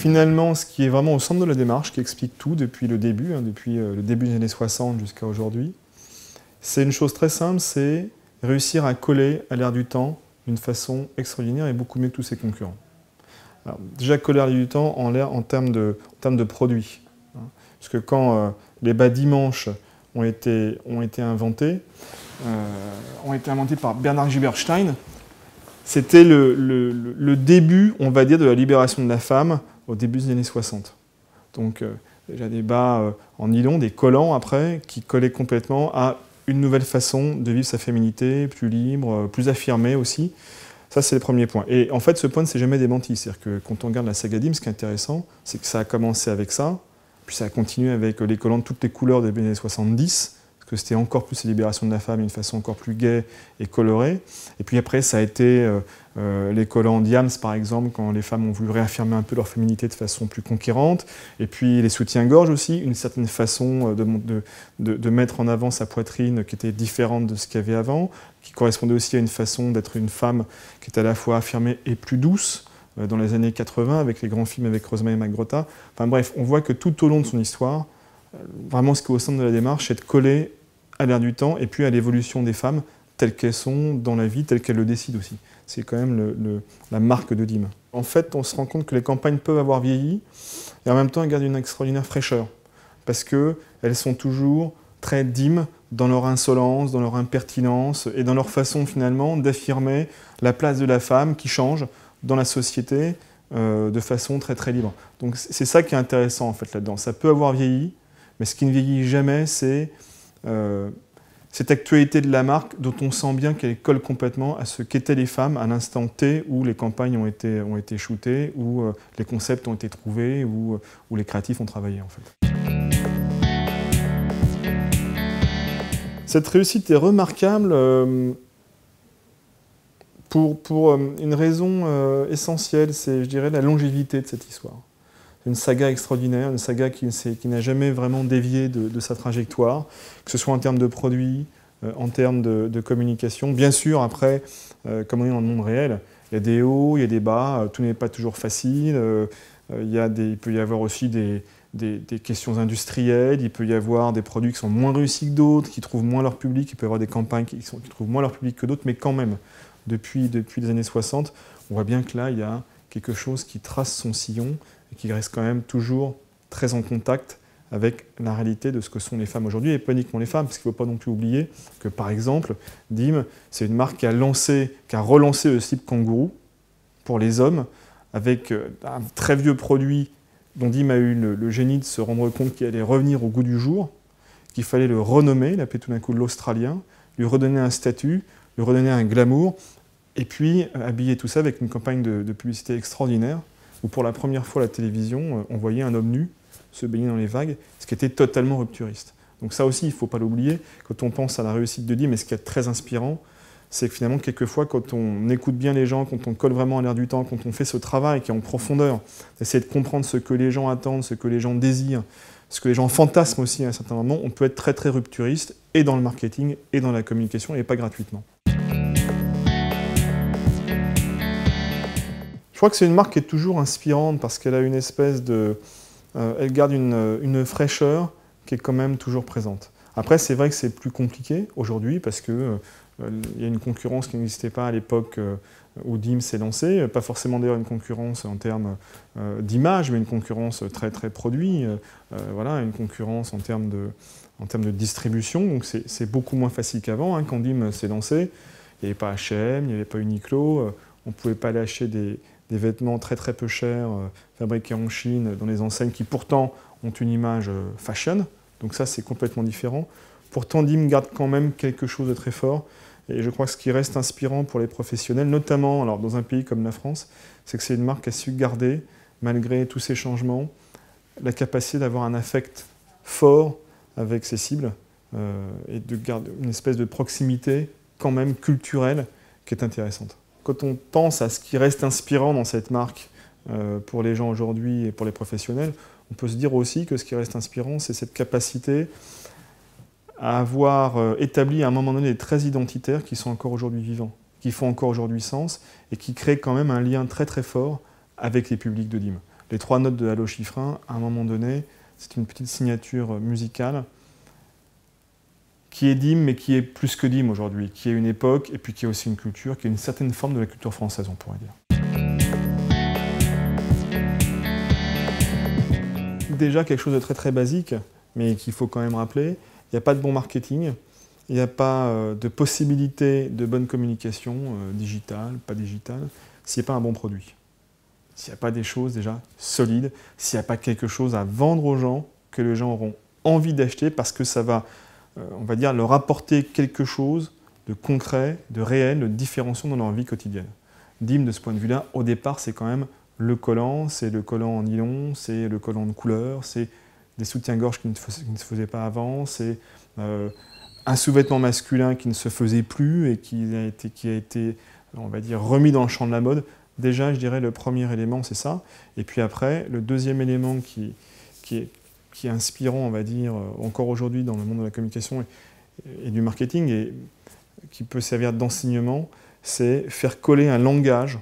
finalement, ce qui est vraiment au centre de la démarche, qui explique tout depuis le début, depuis le début des années 60 jusqu'à aujourd'hui, c'est une chose très simple, c'est réussir à coller à l'air du temps d'une façon extraordinaire et beaucoup mieux que tous ses concurrents. Alors, déjà coller à l'air du temps en termes de produits. Parce que quand les bas dimanches ont été inventés par Bernard Giberstein, c'était le début, on va dire, de la libération de la femme au début des années 60. Donc déjà des bas en nylon, des collants après, qui collaient complètement à une nouvelle façon de vivre sa féminité, plus libre, plus affirmée aussi. Ça, c'est le premier point. Et en fait, ce point ne s'est jamais démenti. C'est-à-dire que quand on regarde la saga Dim, ce qui est intéressant, c'est que ça a commencé avec ça, puis ça a continué avec les collants de toutes les couleurs des années 70, parce que c'était encore plus la libération de la femme d'une façon encore plus gaie et colorée. Et puis après, ça a été les collants Diams, par exemple, quand les femmes ont voulu réaffirmer un peu leur féminité de façon plus conquérante. Et puis les soutiens-gorge aussi, une certaine façon de mettre en avant sa poitrine qui était différente de ce qu'il y avait avant, qui correspondait aussi à une façon d'être une femme qui était à la fois affirmée et plus douce, dans les années 80, avec les grands films avec Rosemary McGrotta. Enfin bref, on voit que tout au long de son histoire, vraiment ce qui est au centre de la démarche, c'est de coller à l'air du temps et puis à l'évolution des femmes telles qu'elles sont dans la vie, telles qu'elles le décident aussi. C'est quand même la marque de Dim. En fait, on se rend compte que les campagnes peuvent avoir vieilli et en même temps elles gardent une extraordinaire fraîcheur parce qu'elles sont toujours très Dim dans leur insolence, dans leur impertinence et dans leur façon finalement d'affirmer la place de la femme qui change dans la société de façon très très libre. Donc c'est ça qui est intéressant en fait là-dedans. Ça peut avoir vieilli, mais ce qui ne vieillit jamais, c'est cette actualité de la marque dont on sent bien qu'elle colle complètement à ce qu'étaient les femmes à l'instant T où les campagnes ont été shootées, où les concepts ont été trouvés, où les créatifs ont travaillé en fait. Cette réussite est remarquable pour une raison essentielle, c'est, je dirais, la longévité de cette histoire. C'est une saga extraordinaire, une saga qui n'a jamais vraiment dévié de sa trajectoire, que ce soit en termes de produits, en termes de communication. Bien sûr, après, comme on est dans le monde réel, il y a des hauts, il y a des bas, tout n'est pas toujours facile, il peut y avoir aussi des questions industrielles, il peut y avoir des produits qui sont moins réussis que d'autres, qui trouvent moins leur public, il peut y avoir des campagnes qui trouvent moins leur public que d'autres, mais quand même, depuis les années 60, on voit bien que là, il y a quelque chose qui trace son sillon et qui reste quand même toujours très en contact avec la réalité de ce que sont les femmes aujourd'hui, et pas uniquement les femmes, parce qu'il ne faut pas non plus oublier que, par exemple, Dim, c'est une marque qui a relancé le slip kangourou pour les hommes, avec un très vieux produit dont Dim a eu le génie de se rendre compte qu'il allait revenir au goût du jour, qu'il fallait le renommer, l'appeler tout d'un coup l'Australien, lui redonner un statut, lui redonner un glamour, et puis habiller tout ça avec une campagne de publicité extraordinaire, où pour la première fois à la télévision, on voyait un homme nu se baigner dans les vagues, ce qui était totalement rupturiste. Donc ça aussi, il ne faut pas l'oublier, quand on pense à la réussite de Dim, et ce qui est très inspirant, c'est que finalement, quelquefois, quand on écoute bien les gens, quand on colle vraiment à l'air du temps, quand on fait ce travail qui est en profondeur, d'essayer de comprendre ce que les gens attendent, ce que les gens désirent, ce que les gens fantasment aussi à un certain moment, on peut être très très rupturiste, et dans le marketing, et dans la communication, et pas gratuitement. Je crois que c'est une marque qui est toujours inspirante, parce qu'elle a une espèce de... elle garde une fraîcheur qui est quand même toujours présente. Après, c'est vrai que c'est plus compliqué aujourd'hui, parce que il y a une concurrence qui n'existait pas à l'époque où Dim s'est lancé, pas forcément d'ailleurs une concurrence en termes d'image, mais une concurrence très très produit, voilà, une concurrence en termes de distribution, donc c'est beaucoup moins facile qu'avant. Quand Dim s'est lancé, il n'y avait pas H&M, il n'y avait pas Uniqlo, on ne pouvait pas aller acheter des vêtements très très peu chers, fabriqués en Chine, dans les enseignes qui pourtant ont une image fashion, donc ça c'est complètement différent. Pourtant Dim garde quand même quelque chose de très fort, et je crois que ce qui reste inspirant pour les professionnels, notamment alors, dans un pays comme la France, c'est que c'est une marque qui a su garder, malgré tous ces changements, la capacité d'avoir un affect fort avec ses cibles, et de garder une espèce de proximité quand même culturelle qui est intéressante. Quand on pense à ce qui reste inspirant dans cette marque pour les gens aujourd'hui et pour les professionnels, on peut se dire aussi que ce qui reste inspirant, c'est cette capacité à avoir établi à un moment donné des traits identitaires qui sont encore aujourd'hui vivants, qui font encore aujourd'hui sens et qui créent quand même un lien très très fort avec les publics de Dim. Les 3 notes de Halo Chiffrin, à un moment donné, c'est une petite signature musicale qui est d'hymne, mais qui est plus que d'hymne aujourd'hui, qui est une époque, et puis qui est aussi une culture, qui est une certaine forme de la culture française, on pourrait dire. Déjà quelque chose de très très basique, mais qu'il faut quand même rappeler, il n'y a pas de bon marketing, il n'y a pas de possibilité de bonne communication, digitale, pas digitale, s'il n'y a pas un bon produit. S'il n'y a pas des choses déjà solides, s'il n'y a pas quelque chose à vendre aux gens, que les gens auront envie d'acheter parce que ça va, on va dire, leur apporter quelque chose de concret, de réel, de différenciant dans leur vie quotidienne. Dim, de ce point de vue-là, au départ, c'est quand même le collant, c'est le collant en nylon, c'est le collant de couleur, c'est des soutiens-gorge qui ne se faisaient pas avant, c'est un sous-vêtement masculin qui ne se faisait plus et qui a été, on va dire, remis dans le champ de la mode. Déjà, je dirais, le premier élément, c'est ça. Et puis après, le deuxième élément qui est inspirant, on va dire, encore aujourd'hui dans le monde de la communication et du marketing, et qui peut servir d'enseignement, c'est faire coller un langage,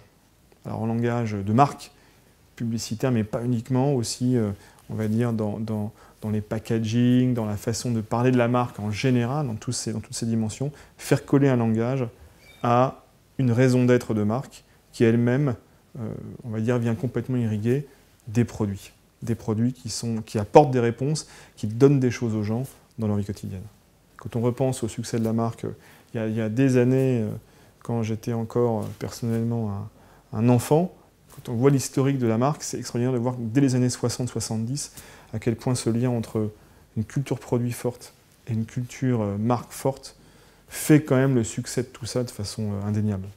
alors un langage de marque, publicitaire, mais pas uniquement, aussi, on va dire, dans les packaging, dans la façon de parler de la marque en général, dans toutes ces dimensions, faire coller un langage à une raison d'être de marque qui elle-même, on va dire, vient complètement irriguer des produits. Des produits qui apportent des réponses, qui donnent des choses aux gens dans leur vie quotidienne. Quand on repense au succès de la marque, il y a des années, quand j'étais encore personnellement un enfant, quand on voit l'historique de la marque, c'est extraordinaire de voir dès les années 60-70 à quel point ce lien entre une culture produit forte et une culture marque forte fait quand même le succès de tout ça de façon indéniable.